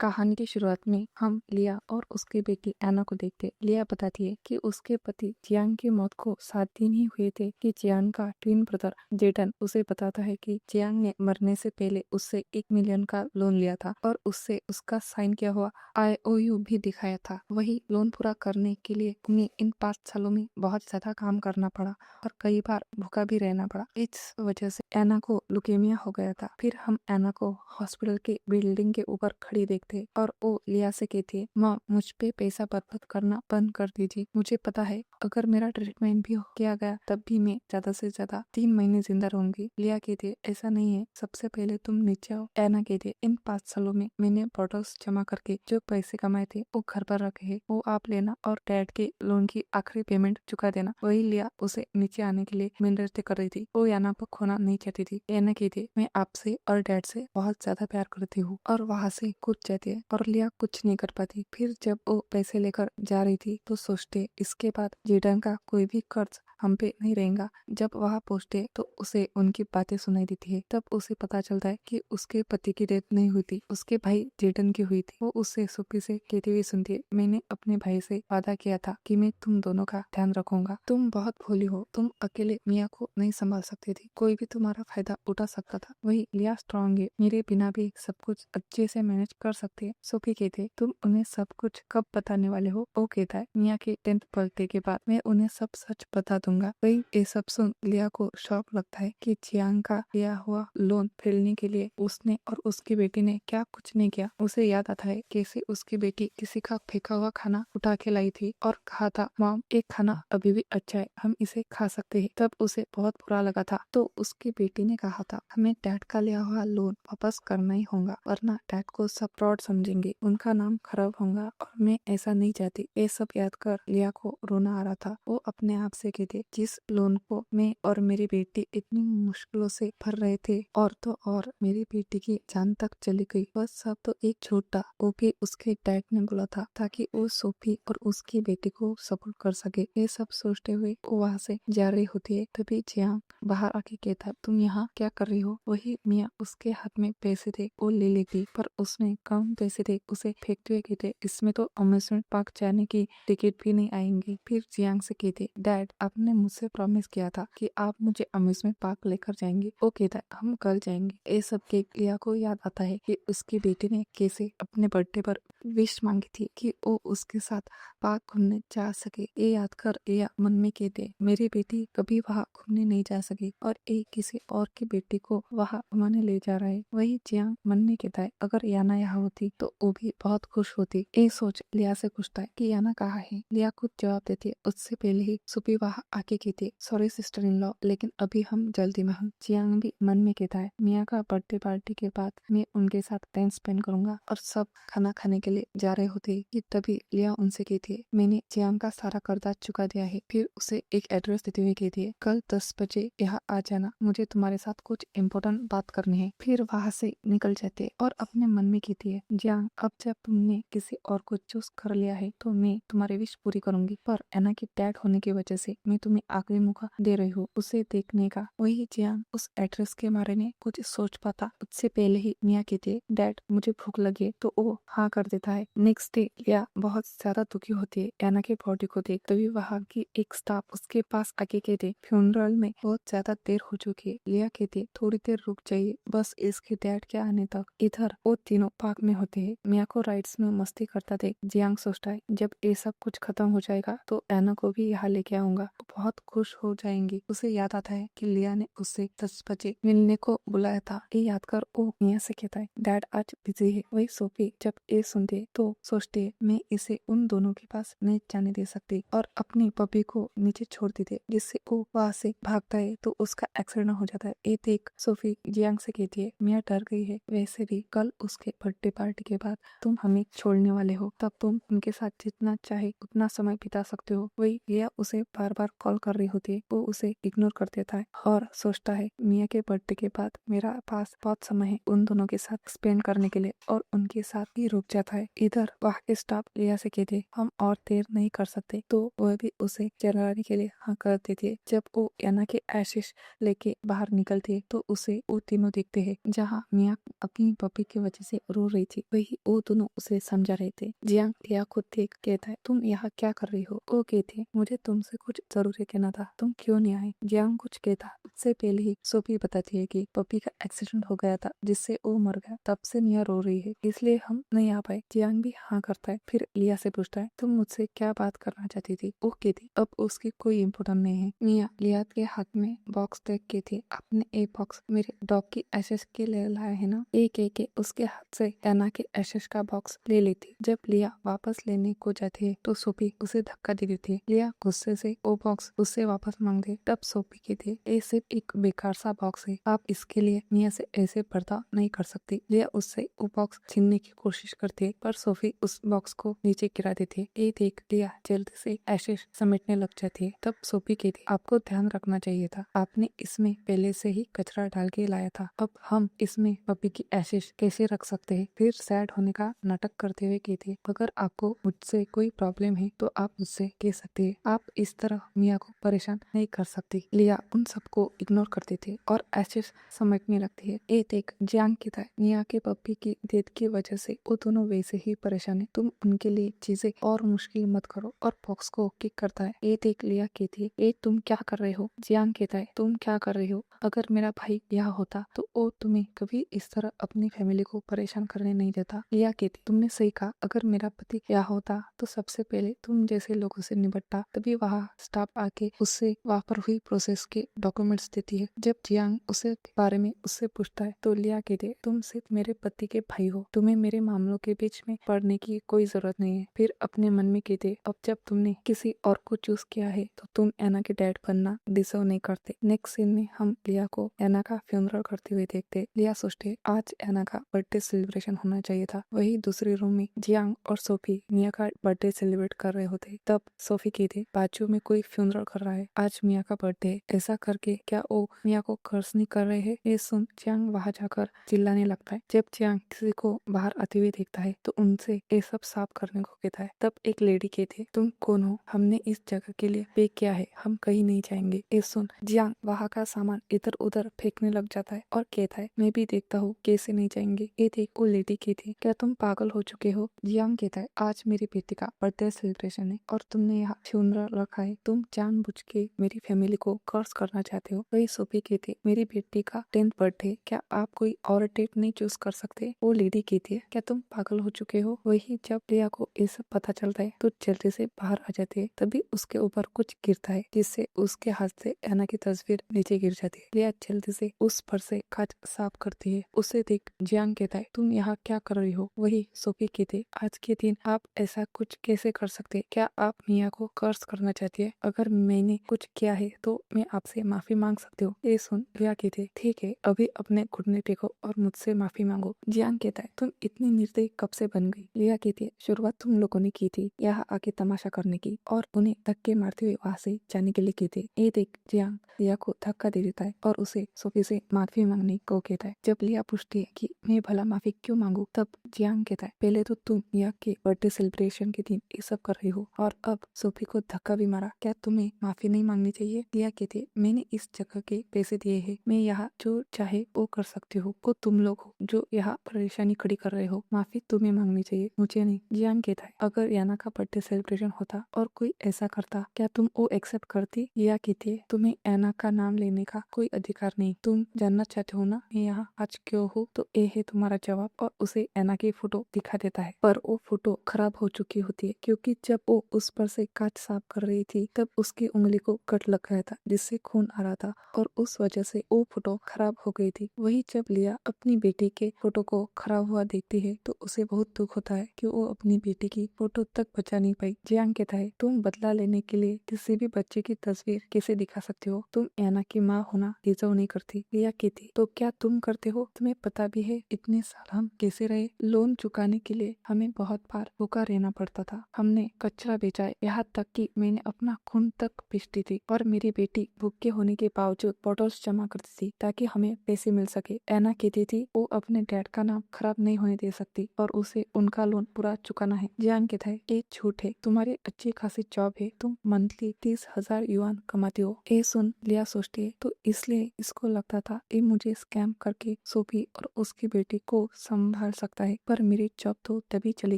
कहानी की शुरुआत में हम लिया और उसकी बेटी एना को देखते। लिया बताती है कि उसके पति जियांग की मौत को 7 दिन ही हुए थे कि जियांग का ट्विन ब्रदर जेडन उसे बताता है कि जियांग ने मरने से पहले उससे 1 मिलियन का लोन लिया था और उससे उसका साइन किया हुआ IOU भी दिखाया था। वही लोन पूरा करने के लिए उन्हें इन 5 सालों में बहुत ज्यादा काम करना पड़ा और कई बार भूखा भी रहना पड़ा। इस वजह से एना को लुकेमिया हो गया था। फिर हम एना को हॉस्पिटल के बिल्डिंग के ऊपर खड़ी देखते और वो लिया से कहती है, माँ मुझ पे पैसा बर्बाद करना बंद कर दीजिए। मुझे पता है अगर मेरा ट्रीटमेंट भी किया गया तब भी मैं ज्यादा से ज्यादा 3 महीने जिंदा रहूंगी। लिया कहती है, ऐसा नहीं है, सबसे पहले तुम नीचे आओ। एना कहती है, इन 5 सालों में मैंने बॉटल्स जमा करके जो पैसे कमाए थे वो घर पर रखे है, वो आप लेना और डैड के लोन की आखिरी पेमेंट चुका देना। वही लिया उसे नीचे आने के लिए मिन्नतें कर रही थी। वो एना को खोना नहीं चाहती थी। एना कहती है, मैं आपसे और डैड से बहुत ज्यादा प्यार करती हूँ, और वहाँ से कूद जाती है और लिया कुछ नहीं कर पाती। फिर जब वो पैसे लेकर जा रही थी तो सोचते इसके बाद जेडन का कोई भी कर्ज हम पे नहीं रहेगा। जब वहाँ पहुँचते तो उसे उनकी बातें सुनाई देती है। तब उसे पता चलता है कि उसके पति की डेथ नहीं हुई थी, उसके भाई जेडन की हुई थी। वो उससे सुप्पी से कहती हुई सुनती है, मैंने अपने भाई से वादा किया था कि मैं तुम दोनों का ध्यान रखूंगा। तुम बहुत भोली हो, तुम अकेले मिया को नहीं संभाल सकती थी, कोई भी तुम्हारा फायदा उठा सकता था। वही लिया स्ट्रॉन्ग है, मेरे बिना भी सब कुछ अच्छे से मैनेज कर सकते है। सोफी कहते, तुम उन्हें सब कुछ कब बताने वाले हो? वो कहता है, मिया के 10th बर्थडे के बाद मैं उन्हें सब सच बता दूंगा। वही ये सब सुन लिया को शौक लगता है कि जियांग का लिया हुआ लोन फेलने के लिए उसने और उसकी बेटी ने क्या कुछ नहीं किया। उसे याद आता है कैसे उसकी बेटी किसी का फेंका हुआ खाना उठा के लाई थी और कहा था, मॉम एक खाना अभी भी अच्छा है, हम इसे खा सकते हैं। तब उसे बहुत बुरा लगा था। तो उसकी बेटी ने कहा था, हमें डैड का लिया हुआ लोन वापस करना ही होगा, वरना डैड को सब फ्रॉड समझेंगे, उनका नाम खराब होगा और मैं ऐसा नहीं चाहती। ये सब याद कर लिया को रोना आ रहा था। वो अपने आप से कहते, जिस लोन को मैं और मेरी बेटी इतनी मुश्किलों से भर रहे थे, और तो और मेरी बेटी की जान तक चली गई, बस सब तो एक झूठ था, वो भी उसके डैड ने बोला था ताकि वो सोफी और उसकी बेटी को सपोर्ट कर सके। ये सब सोचते हुए वो वहाँ से जा रही होती है। तभी जियांग बाहर आके कहता, तुम यहाँ क्या कर रही हो? वही मिया उसके हाथ में पैसे थे, वो ले लेती, पर उसमें कम पैसे थे। उसे फेंकते हुए कहते, इसमें तो अम्यूजमेंट पार्क जाने की टिकट भी नहीं आएंगी। फिर जियांग से कहते, डैड आपने मुझसे प्रॉमिस किया था कि आप मुझे अम्यूजमेंट पार्क लेकर जाएंगे। वो कहता है, हम कल जाएंगे। ये सब के लिया को याद आता है कि उसकी बेटी ने कैसे अपने बर्थडे पर विश मांगी थी कि वो उसके साथ पार्क घूमने जा सके। ये याद कर लिया मन में कहते, मेरी बेटी कभी वहाँ घूमने नहीं जा सकी और ये किसी और की बेटी को वहाँ घुमाने ले जा रहा है। वही जियांग मन में कहता है, अगर याना यहाँ होती तो वो भी बहुत खुश होती। ये सोच लिया से पूछता है कि याना कहाँ है? लिया कुछ जवाब देती है। उससे पहले ही सुपी वहाँ आके कहती है, सॉरी सिस्टर इन लॉ, लेकिन अभी हम जल्दी में हम। जियांग भी मन में कहता है, मिया का बर्थडे पार्टी के बाद मैं उनके साथ टाइम स्पेंड करूंगा। और सब खाना खाने के लिए जा रहे होते कि तभी लिया उनसे कहती है, मैंने जियांग का सारा कर्जा चुका दिया है। फिर उसे एक एड्रेस देते हुए कहती है, कल 10 बजे यहाँ आ जाना, मुझे तुम्हारे साथ कुछ इम्पोर्टेंट बात करनी है। फिर वहाँ से निकल जाते और अपने मन में कहती है, जियांग अब जब तुमने किसी और को चूज कर लिया है तो मैं तुम्हारी विश पूरी करूंगी, पर एना की डैड होने की वजह से मैं तुम्हें आखिरी मौका दे रही हूँ उसे देखने का। वही जियांग उस एड्रेस के बारे में कुछ सोच पाता उससे पहले ही मिया कहती है, डैड मुझे भूख लगी है, तो वो हाँ कर देता है। नेक्स्ट डे लिया बहुत ज्यादा दुखी होती है एना के बॉडी को देख। तभी वहाँ की एक स्टाफ उसके पास आके कहते, फ्यूनरल में बहुत ज्यादा देर हो चुकी है। लिया कहती, थोड़ी देर रुक जाइए, बस इसके डैड के आने तक। इधर वो तीनों पार्क में होते हैं। मिया को राइड्स में मस्ती करता देख जियांग सोचता है, जब ये सब कुछ खत्म हो जाएगा तो एना को भी यहाँ लेके आऊंगा, बहुत खुश हो जाएंगी। उसे याद आता है कि लिया ने उसे 10 बजे मिलने को बुलाया था। ये याद कर वो मिया से कहता है, डैड आज बिजी है। वही सोफी जब ये सुनते तो सोचते, मैं इसे उन दोनों के पास नहीं जाने दे सकती, और अपनी पपी को नीचे छोड़ देते जिससे वो वहाँ से भागता है तो उसका एक्सीडेंट हो जाता है। ये देख सोफी जियांग से कहती है, मिया डर गई है, वैसे भी कल उसके बर्थडे पार्टी के बाद तुम हमें छोड़ने वाले हो, तब तुम उनके साथ जितना चाहे उतना समय बिता सकते हो। वही लिया उसे बार बार कॉल कर रही होती है वो उसे इग्नोर कर देता है और सोचता है मिया के बर्थडे के बाद मेरा पास बहुत समय है उन दोनों के साथ स्पेंड करने के लिए और उनके साथ ही रुक जाता है। इधर वहाँ के स्टाफ लिया से कहते हम और देर नहीं कर सकते तो वह भी उसे चलाने के लिए हाँ कर देती है। जब वो याना के एशेस लेके बाहर निकलती है तो उसे वो तीनों देखते हैं। जहाँ मिया अपनी पपी की वजह से रो रही थी वही वो दोनों उसे समझा रहे थे। जियांग लिया खुद देख कहता है तुम यहाँ क्या कर रही हो। वो कहती मुझे तुमसे कुछ जरूरी कहना था, तुम क्यों नहीं आए। जियांग कुछ कहता उससे पहले ही सोफी बताती है कि पपी का एक्सीडेंट हो गया था जिससे वो मर गया, तब से मिया रो रही है इसलिए हम नहीं आ पाए। जियांग भी हाँ करता है। फिर लिया से पूछता है तुम मुझसे क्या बात करना चाहती थी। वो कहती अब उसकी कोई इम्पोर्टेंट नहीं है। मिया लिया के हाथ में बॉक्स देख के थी आपने एक बॉक्स मेरे डॉग की एशेस के लिए लाया है ना। एक एक के उसके हाथ से एना के एशेस का बॉक्स ले लेती। जब लिया वापस लेने को जाती है तो सोफी उसे धक्का दे देती है। लिया गुस्से से वो बॉक्स उससे वापस मांगते तब सोफी कहती ये सिर्फ एक बेकार सा बॉक्स है, आप इसके लिए मिया से ऐसे बर्ताव नहीं कर सकती। लिया उससे वो बॉक्स छीनने की कोशिश करती है पर सोफी उस बॉक्स को नीचे गिरा देती है। ये देख लिया जल्दी से एशेस समेटने लग जाती है। तब सोफी कहती आपको ध्यान रखना चाहिए था, आपने इसमें पहले से ही कचरा डाल के लाया था, अब हम इसमें पपी की एशेस कैसे रख सकते हैं। फिर सैड होने का नाटक करते हुए कहती अगर आपको मुझसे कोई प्रॉब्लम है तो आप मुझसे कह सकते हैं, आप इस तरह मिया को परेशान नहीं कर सकती। लिया उन सबको इग्नोर करते थे और एशेस समेटने लगती है। ये देख जियांग कहता है मिया के पप्पी की डेथ की वजह से वो दोनों वैसे ही परेशान है, तुम उनके लिए चीजें और मुश्किल मत करो और बॉक्स को किक करता है। ये देख लिया कहती है ये तुम क्या कर रहे हो। जियांग कहता है तुम क्या कर रहे हो, अगर मेरा भाई यहाँ होता तो वो तुम्हें कभी इस तरह अपनी फैमिली को परेशान करने नहीं देता। लिया कहती तुमने सही कहा, अगर मेरा पति यहाँ होता तो सबसे पहले तुम जैसे लोगों से निपटता। तभी वहाँ स्टाफ आके उससे वहाँ पर हुई प्रोसेस के डॉक्यूमेंट्स देती है। जब जियांग उसे बारे में उससे पूछता है तो लिया कहती तुम सिर्फ मेरे पति के भाई हो, तुम्हें मेरे मामलों के बीच में पड़ने की कोई जरूरत नहीं है। फिर अपने मन में कहते अब जब तुमने किसी और को चूज किया है तो तुम एना के डैड बनना डिजर्व नहीं करते। नेक्स्ट सीन में हम लिया को एना का फ्यूनरल करते हुए देखते। लिया सोचते आज एना का बर्थडे सेलिब्रेशन होना चाहिए था। वही दूसरे रूम में जियांग और सोफी मिया का बर्थडे सेलिब्रेट कर रहे होते। तब सोफी कहती बाजू में कोई फ्यूनरल कर रहा है, आज मिया का बर्थडे है, ऐसा करके क्या वो मिया को कर्ज नहीं कर रहे हैं। ये सुन जियांग वहां जाकर चिल्लाने लगता है। जब जियांग किसी को बाहर आते हुए देखता है तो उनसे ये सब साफ करने को कहता है। तब एक लेडी कहती तुम कौन हो, हमने इस जगह के लिए पे किया है, हम कहीं नहीं जाएंगे। ये सुन जियांग वहाँ का सामान इधर उधर फेंकने लग जाता है और कहता है मैं भी देखता हूँ कैसे नहीं जाएंगे। ये देख वो लेडी कहती क्या तुम पागल हो चुके हो। जियांग कहता है आज मेरी बेटी का बर्थडे सेलिब्रेशन है और तुमने यहाँ फ्यूनरल रखा है, तुम जानबूझ के मेरी फैमिली को कर्ज करना चाहते हो। वही सोफी कहती मेरी बेटी का 10th बर्थडे, क्या आप कोई और डेट नहीं चूज कर सकते। वो लेडी कहती है क्या तुम पागल हो चुके हो। वही जब लिया को ये सब पता चलता है तो जल्दी से बाहर आ जाती है। तभी उसके ऊपर कुछ गिरता है जिससे उसके हाथ से एना की तस्वीर नीचे गिर जाती है। लिया जल्दी से उस पर से कांच साफ करती है। उसे देख जियांग कहता है तुम यहाँ क्या कर रही हो। वही सोफी कहती आज के दिन आप ऐसा कुछ कैसे कर सकते, क्या आप मिया को कर्ज करना चाहती है। अगर मैंने कुछ किया है तो मैं आपसे माफी मांग सकती हूँ। ये सुन लिया कहती ठीक है अभी अपने घुटने टेको और मुझसे माफी मांगो। जियांग कहता है तुम इतनी निर्दयी कब से बन गई। लिया कहती है शुरुआत तुम लोगों ने की थी यहाँ आके तमाशा करने की और उन्हें धक्के मारते हुए वहाँ से जाने के लिए की थी। ये देख जियांग लिया को धक्का दे देता है और उसे सोफी से माफी मांगने को कहता है। जब लिया पूछती है कि मैं भला माफी क्यों मांगू तब जियांग कहता है पहले तो तुम लिया के बर्थडे सेलिब्रेशन के दिन ये सब कर रही हो और अब सोफी को धक्का भी मारा, क्या तुम्हें माफी नहीं मांगनी चाहिए। लिया कहती मैंने इस जगह के पैसे दिए हैं, मैं यहाँ जो चाहे वो कर सकती हूँ, को तुम लोग हो जो यहाँ परेशानी खड़ी कर रहे हो, माफी तुम्हें मांगनी चाहिए मुझे नहीं। जियांग कहता है अगर याना का बर्थडे सेलिब्रेशन होता और कोई ऐसा करता क्या तुम वो एक्सेप्ट करती। लिया कहती है तुम्हें एना का नाम लेने का कोई अधिकार नहीं, तुम जानना चाहते हो ना मैं यहाँ आज क्यों हूँ, तो ये है तुम्हारा जवाब। और उसे एना की फोटो दिखा देता है पर वो फोटो खराब हो चुकी होती है क्योंकि जब वो उस पर से कांच साफ कर रही थी तब उसकी उंगली को कट लग गया था जिससे खून आ रहा था और उस वजह से वो फोटो खराब हो गई थी। वही जब लिया अपनी बेटी के फोटो को खराब हुआ देखती है तो उसे बहुत दुख होता है कि वो अपनी बेटी की फोटो तक बचा नहीं पाई। जियांग कहता है तुम बदला लेने के लिए किसी भी बच्चे की तस्वीर कैसे दिखा सकते हो, तुम एना की माँ होना डिजर्व नहीं करती। लिया कहती तो क्या तुम करते हो, तुम्हें पता भी है इतने साल हम कैसे रहे, लोन चुकाने के लिए हमें बहुत बार भूखा रहना पड़ता था, हमने कचरा बेचा है, यहाँ तक कि मैंने अपना खून तक पिसती थी और मेरी बेटी भूखे होने के बावजूद बॉटल्स जमा करती थी ताकि हमें पैसे मिल सके। एना कहती थी वो अपने डैड का नाम खराब नहीं होने दे सकती और उसे उनका लोन पूरा चुकाना है। जियान कहता है ये झूठ है, तुम्हारी अच्छी खासी जॉब है, तुम मंथली 30,000 युआन कमाते हो। ये सुन लिया सोचती है तो इसलिए इसको लगता था ये मुझे स्कैम करके सोफी और उसकी बेटी को संभाल सकता है, पर मेरी जॉब तो तभी चली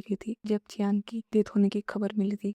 गई थी जब जियान की डेथ होने की खबर मिली थी।